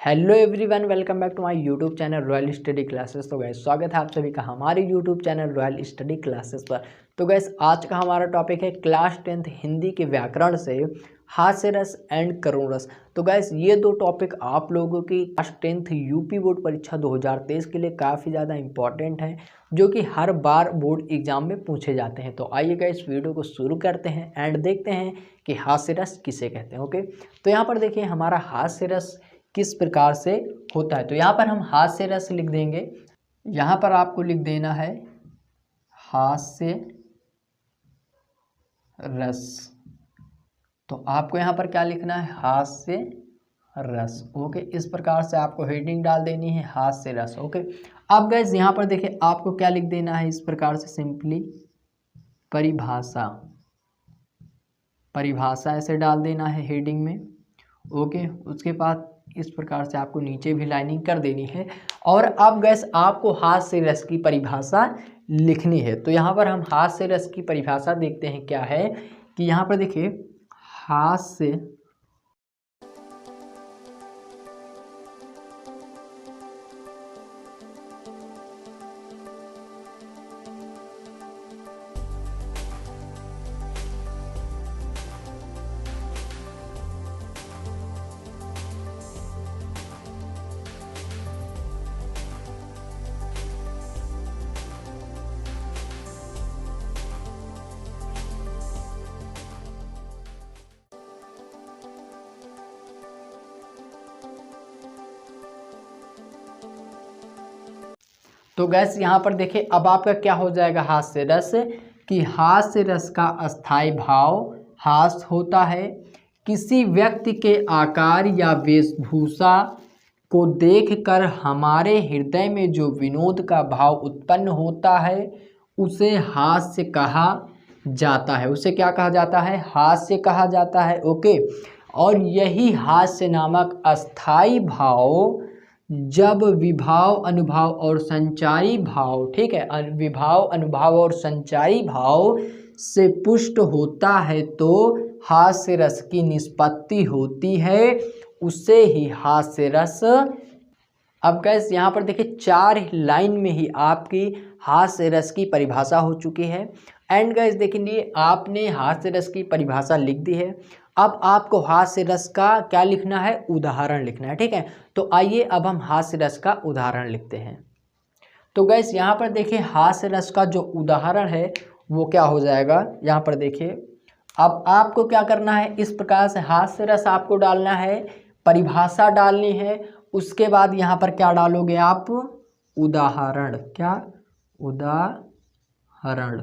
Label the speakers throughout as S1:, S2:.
S1: Hello everyone, welcome back to my YouTube channel Royal Study Classes. तो guys स्वागत है आप सभी का हमारे YouTube channel Royal Study Classes पर। तो गैस आज का हमारा टॉपिक है क्लास 10th हिंदी के व्याकरण से हास्य रस एंड करुण रस। तो गैस ये दो टॉपिक आप लोगों की क्लास 10th यूपी बोर्ड परीक्षा 2023 के लिए काफ़ी ज़्यादा इंपॉर्टेंट है, जो कि हर बार बोर्ड एग्जाम में पूछे जाते हैं। तो आइए गैस वीडियो को शुरू करते हैं एंड देखते हैं कि हास्य रस किसे कहते हैं। ओके, तो यहाँ पर देखिए हमारा हास्य रस किस प्रकार से होता है। तो यहाँ पर हम हास्य रस लिख देंगे। यहाँ पर आपको लिख देना है हास्य रस। तो आपको यहाँ पर क्या लिखना है, हास्य रस। ओके, इस प्रकार से आपको हेडिंग डाल देनी है हास्य रस। ओके, अब गाइस यहाँ पर देखिए आपको क्या लिख देना है, इस प्रकार से सिंपली परिभाषा। परिभाषा ऐसे डाल देना है हेडिंग में। ओके, उसके बाद इस प्रकार से आपको नीचे भी लाइनिंग कर देनी है। और अब गैस आपको हास्य रस की परिभाषा लिखनी है। तो यहाँ पर हम हास्य रस की परिभाषा देखते हैं क्या है कि यहाँ पर देखिए हास्य तो गैस यहाँ पर देखिए अब आपका क्या हो जाएगा, हास्य रस कि हास्य रस का अस्थाई भाव हास्य होता है। किसी व्यक्ति के आकार या वेशभूषा को देखकर हमारे हृदय में जो विनोद का भाव उत्पन्न होता है उसे हास्य कहा जाता है। उसे क्या कहा जाता है, हास्य कहा जाता है। ओके, और यही हास्य नामक अस्थाई भाव जब विभाव अनुभाव और संचारी भाव, ठीक है, विभाव अनुभाव और संचारी भाव से पुष्ट होता है तो हास्य रस की निष्पत्ति होती है, उसे ही हास्य रस। अब गैस यहाँ पर देखिए 4 लाइन में ही आपकी हास्य रस की परिभाषा हो चुकी है। एंड गैस देखिए आपने हास्य रस की परिभाषा लिख दी है। अब आपको हास्य रस का क्या लिखना है, उदाहरण लिखना है। ठीक है, तो आइए अब हम हास्य रस का उदाहरण लिखते हैं। तो गैस यहाँ पर देखिए हास्य रस का जो उदाहरण है वो क्या हो जाएगा, यहाँ पर देखिए अब आपको क्या करना है, इस प्रकार से हास्य रस आपको डालना है, परिभाषा डालनी है। उसके बाद यहाँ पर क्या डालोगे आप, उदाहरण। क्या, उदाहरण।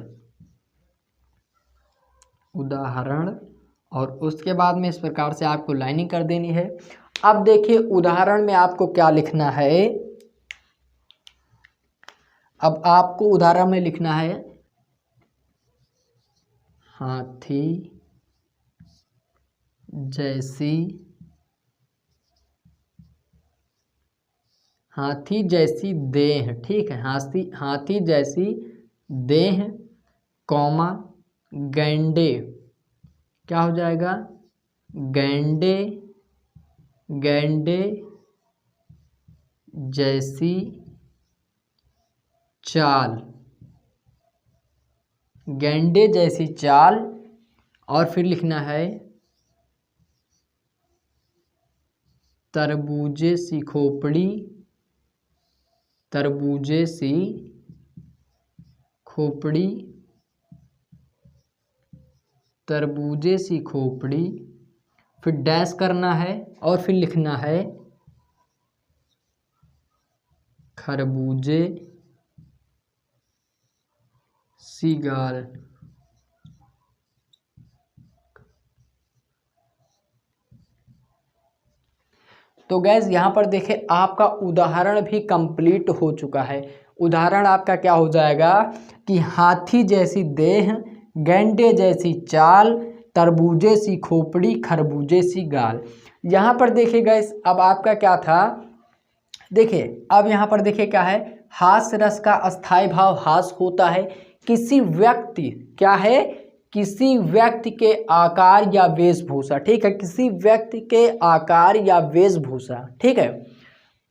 S1: उदाहरण। और उसके बाद में इस प्रकार से आपको लाइनिंग कर देनी है। अब देखिए उदाहरण में आपको क्या लिखना है, अब आपको उदाहरण में लिखना है हाथी जैसी, हाथी जैसी देह। ठीक है, हाथी जैसी देह कौमा गैंडे। क्या हो जाएगा, गैंडे, गैंडे जैसी चाल, गैंडे जैसी चाल। और फिर लिखना है तरबूजे सी खोपड़ी, तरबूजे सी खोपड़ी, तरबूजे सी खोपड़ी। फिर डैश करना है और फिर लिखना है खरबूजे सी गाल। तो गैस यहाँ पर देखिए आपका उदाहरण भी कंप्लीट हो चुका है। उदाहरण आपका क्या हो जाएगा कि हाथी जैसी देह, गैंडे जैसी चाल, तरबूजे सी खोपड़ी, खरबूजे सी गाल। यहाँ पर देखिए गैस अब आपका क्या था, देखिए अब यहाँ पर देखिए क्या है, हास्य रस का अस्थाई भाव हास्य होता है। किसी व्यक्ति क्या है, किसी व्यक्ति के आकार या वेशभूषा, ठीक है, किसी व्यक्ति के आकार या वेशभूषा, ठीक है,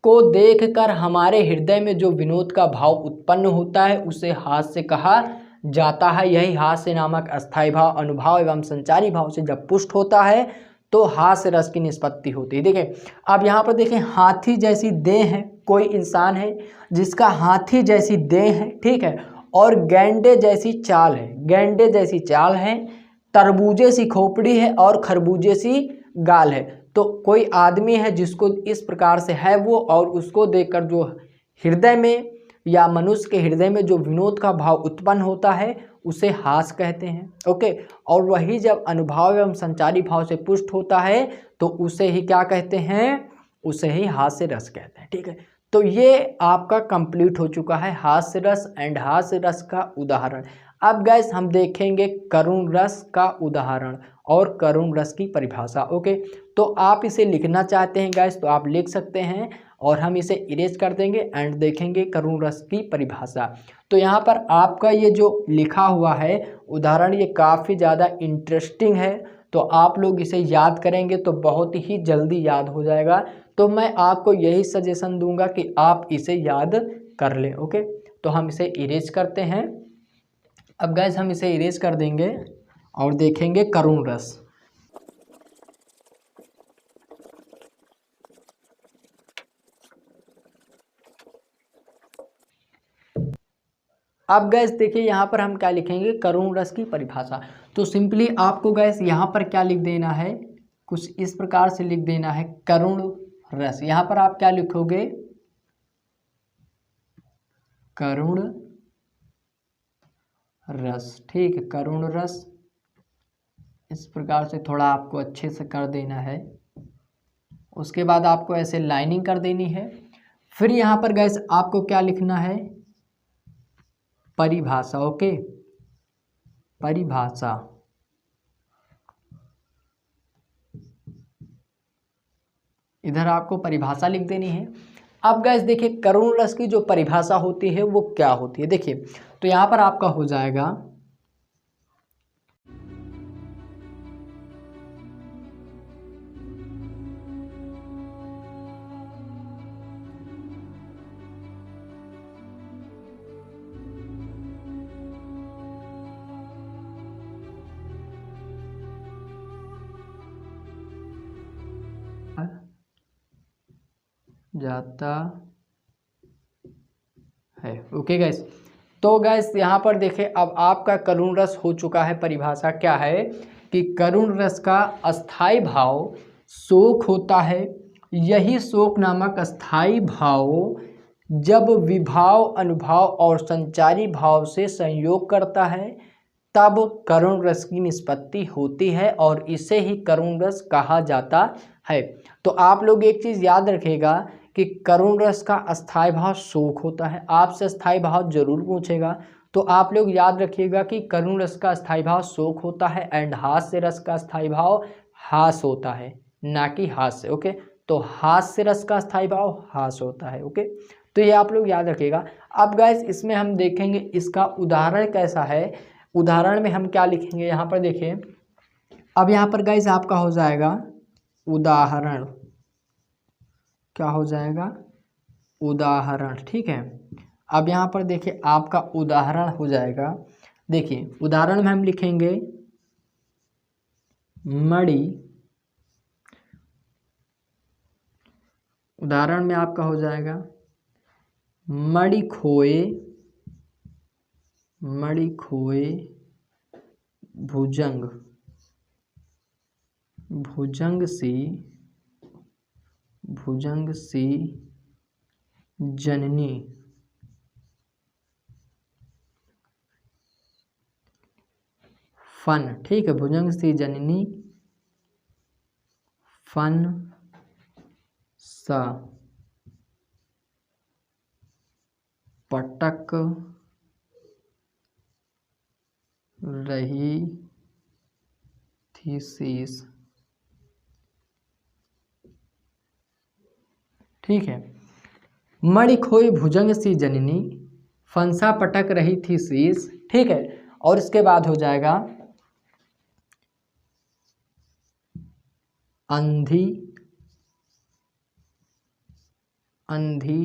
S1: को देखकर हमारे हृदय में जो विनोद का भाव उत्पन्न होता है उसे हास्य कहा जाता है। यही हास्य नामक अस्थायी भाव अनुभाव एवं संचारी भाव से जब पुष्ट होता है तो हास्य रस की निष्पत्ति होती है। देखिए अब यहाँ पर देखें, हाथी जैसी देह है, कोई इंसान है जिसका हाथी जैसी देह है, ठीक है, और गैंडे जैसी चाल है, गैंडे जैसी चाल है, तरबूजे सी खोपड़ी है और खरबूजे सी गाल है। तो कोई आदमी है जिसको इस प्रकार से है वो, और उसको देखकर जो हृदय में या मनुष्य के हृदय में जो विनोद का भाव उत्पन्न होता है उसे हास्य कहते हैं। ओके, और वही जब अनुभाव एवं संचारी भाव से पुष्ट होता है तो उसे ही क्या कहते हैं, उसे ही हास्य रस कहते हैं। ठीक है, तो ये आपका कंप्लीट हो चुका है हास्य रस एंड हास्य रस का उदाहरण। अब गैस हम देखेंगे करुण रस का उदाहरण और करुण रस की परिभाषा। ओके, तो आप इसे लिखना चाहते हैं गैस तो आप लिख सकते हैं और हम इसे इरेज कर देंगे एंड देखेंगे करुण रस की परिभाषा। तो यहाँ पर आपका ये जो लिखा हुआ है उदाहरण ये काफ़ी ज़्यादा इंटरेस्टिंग है, तो आप लोग इसे याद करेंगे तो बहुत ही जल्दी याद हो जाएगा। तो मैं आपको यही सजेशन दूंगा कि आप इसे याद कर लें। ओके, तो हम इसे इरेज करते हैं। अब गैस हम इसे इरेज कर देंगे और देखेंगे करुण रस। अब गैस देखिए यहाँ पर हम क्या लिखेंगे, करुण रस की परिभाषा। तो सिंपली आपको गैस यहाँ पर क्या लिख देना है, कुछ इस प्रकार से लिख देना है करुण रस। यहाँ पर आप क्या लिखोगे, करुण रस। ठीक है, करुण रस इस प्रकार से थोड़ा आपको अच्छे से कर देना है। उसके बाद आपको ऐसे लाइनिंग कर देनी है। फिर यहाँ पर गैस आपको क्या लिखना है, परिभाषा। ओके, परिभाषा। इधर आपको परिभाषा लिख देनी है। अब गैस देखिए करुण रस की जो परिभाषा होती है वो क्या होती है, देखिए तो यहाँ पर आपका हो जाएगा जाता है। ओके गैस, तो गैस यहाँ पर देखें अब आपका करुण रस हो चुका है। परिभाषा क्या है कि करुण रस का अस्थाई भाव शोक होता है। यही शोक नामक अस्थाई भाव जब विभाव अनुभाव और संचारी भाव से संयोग करता है तब करुण रस की निष्पत्ति होती है और इसे ही करुण रस कहा जाता है। तो आप लोग एक चीज़ याद रखिएगा कि करुण रस का अस्थाई भाव शोक होता है। आपसे अस्थाई भाव जरूर पूछेगा, तो आप लोग याद रखिएगा कि करुण रस का अस्थाई भाव शोक होता है एंड हास्य रस का अस्थाई भाव हास होता है, ना कि हास्य। ओके, तो हास्य रस का अस्थाई भाव हास होता है। ओके, तो ये आप लोग याद रखिएगा। अब गैस इसमें हम देखेंगे इसका उदाहरण कैसा है। उदाहरण में हम क्या लिखेंगे, यहाँ पर देखिए अब यहाँ पर गैस आपका हो जाएगा उदाहरण। क्या हो जाएगा, उदाहरण। ठीक है, अब यहाँ पर देखिए आपका उदाहरण हो जाएगा। देखिए उदाहरण में हम लिखेंगे मणि। उदाहरण में आपका हो जाएगा मणि खोए, मणि खोए भुजंग, भुजंग सी, भुजंग सी जननी। फन। ठीक है, भुजंग सी जननी फन सा पटक रही थी शीश। ठीक है, मणि खोई भुजंग सी जननी फंसा पटक रही थी शीश। ठीक है, और इसके बाद हो जाएगा अंधी अंधी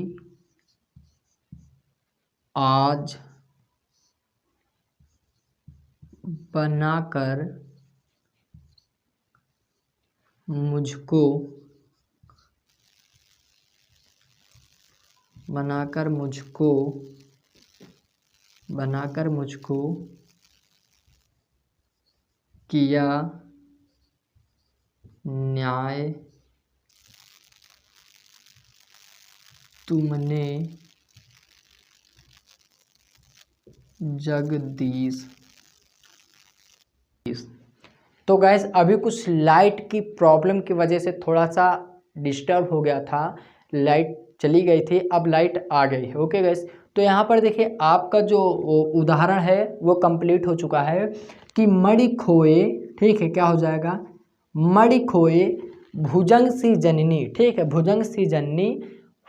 S1: आज बनाकर मुझको किया न्याय तुमने जगदीश। तो गैस अभी कुछ लाइट की प्रॉब्लम की वजह से थोड़ा सा डिस्टर्ब हो गया था, लाइट चली गई थी, अब लाइट आ गई है। ओके गैस, तो यहाँ पर देखिए आपका जो उदाहरण है वो कंप्लीट हो चुका है कि मणि खोए, ठीक है, क्या हो जाएगा, मणि खोए भुजंग सी जननी, ठीक है, भुजंग सी जननी,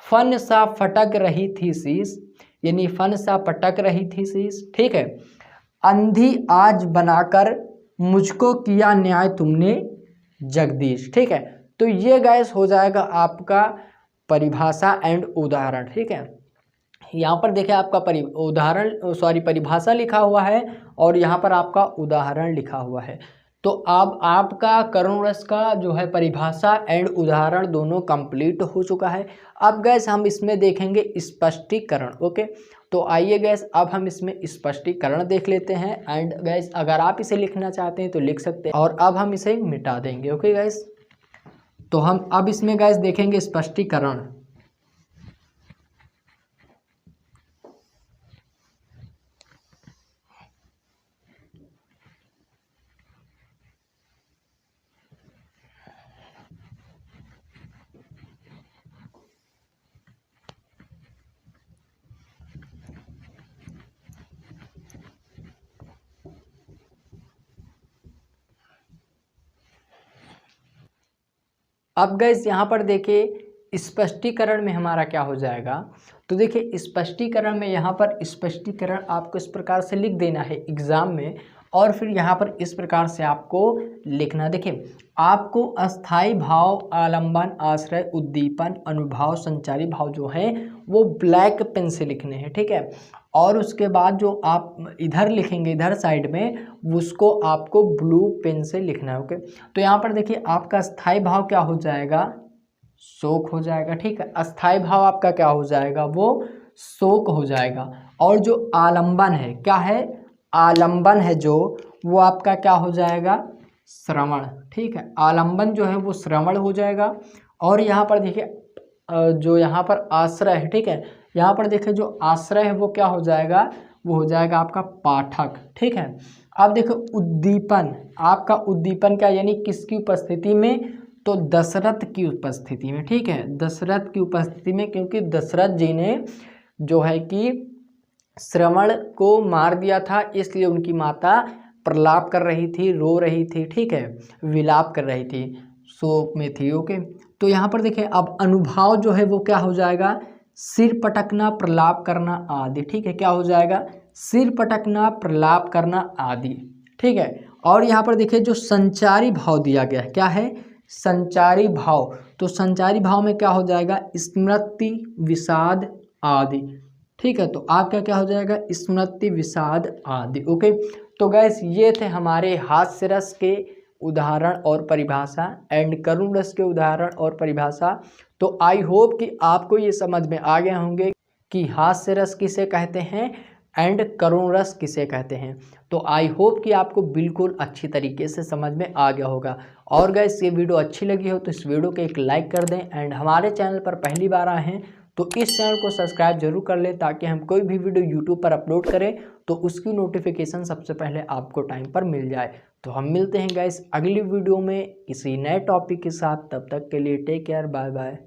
S1: फन सा फटक रही थी शीश, यानी फन सा पटक रही थी शीश, ठीक है, अंधी आज बनाकर मुझको किया न्याय तुमने जगदीश, ठीक है। तो ये गैस हो जाएगा आपका परिभाषा एंड उदाहरण, ठीक है। यहाँ पर देखिए आपका परिभाषा लिखा हुआ है और यहाँ पर आपका उदाहरण लिखा हुआ है। तो अब आपका करुण रस का जो है परिभाषा एंड उदाहरण दोनों कंप्लीट हो चुका है। अब गैस हम इसमें देखेंगे स्पष्टीकरण। ओके, तो आइए गैस अब हम इसमें स्पष्टीकरण देख लेते हैं। एंड गैस अगर आप इसे लिखना चाहते हैं तो लिख सकते हैं और अब हम इसे मिटा देंगे। ओके गैस, तो हम अब इसमें गैस देखेंगे स्पष्टीकरण। अब गैस यहाँ पर देखिए स्पष्टीकरण में हमारा क्या हो जाएगा, तो देखिए स्पष्टीकरण में यहाँ पर स्पष्टीकरण आपको इस प्रकार से लिख देना है एग्जाम में और फिर यहाँ पर इस प्रकार से आपको लिखना। देखिए आपको अस्थाई भाव, आलंबन, आश्रय, उद्दीपन, अनुभाव, संचारी भाव जो है वो ब्लैक पेन से लिखने हैं, ठीक है। और उसके बाद जो आप इधर लिखेंगे इधर साइड में उसको आपको ब्लू पेन से लिखना है। ओके, तो यहाँ पर देखिए आपका अस्थाई भाव क्या हो जाएगा, शोक हो जाएगा, ठीक है। अस्थाई भाव आपका क्या हो जाएगा, वो शोक हो जाएगा। और जो आलंबन है, क्या है, आलंबन है जो, वो आपका क्या हो जाएगा, श्रवण, ठीक है। आलंबन जो है वो श्रवण हो जाएगा। और यहाँ पर देखिए जो यहाँ पर आश्रय है, ठीक है, यहाँ पर देखिए जो आश्रय है वो क्या हो जाएगा, वो हो जाएगा आपका पाठक, ठीक है। अब देखो उद्दीपन, आपका उद्दीपन क्या, यानी किसकी उपस्थिति में, तो दशरथ की उपस्थिति में, ठीक है, दशरथ की उपस्थिति में, क्योंकि दशरथ जी ने जो है कि श्रवण को मार दिया था, इसलिए उनकी माता प्रलाप कर रही थी, रो रही थी, ठीक है, विलाप कर रही थी, शोक में थी। ओके, तो यहाँ पर देखिए अब अनुभाव जो है वो क्या हो जाएगा, सिर पटकना, प्रलाप करना आदि, ठीक है, क्या हो जाएगा, सिर पटकना, प्रलाप करना आदि, ठीक है। और यहाँ पर देखिए जो संचारी भाव दिया गया है, क्या है, संचारी भाव, तो संचारी भाव में क्या हो जाएगा, स्मृति, विषाद आदि, ठीक है। तो आपका क्या हो जाएगा, स्मृति, विषाद आदि। ओके, तो गैस ये थे हमारे हास्य रस के उदाहरण और परिभाषा एंड करुण रस के उदाहरण और परिभाषा। तो आई होप कि आपको ये समझ में आ गए होंगे कि हास्य रस किसे कहते हैं एंड करुण रस किसे कहते हैं। तो आई होप कि आपको बिल्कुल अच्छी तरीके से समझ में आ गया होगा। और गैस ये वीडियो अच्छी लगी हो तो इस वीडियो को एक लाइक कर दें एंड हमारे चैनल पर पहली बार आए हैं तो इस चैनल को सब्सक्राइब जरूर कर लें, ताकि हम कोई भी वीडियो यूट्यूब पर अपलोड करें तो उसकी नोटिफिकेशन सबसे पहले आपको टाइम पर मिल जाए। तो हम मिलते हैं गाइस अगली वीडियो में किसी नए टॉपिक के साथ, तब तक के लिए टेक केयर, बाय बाय।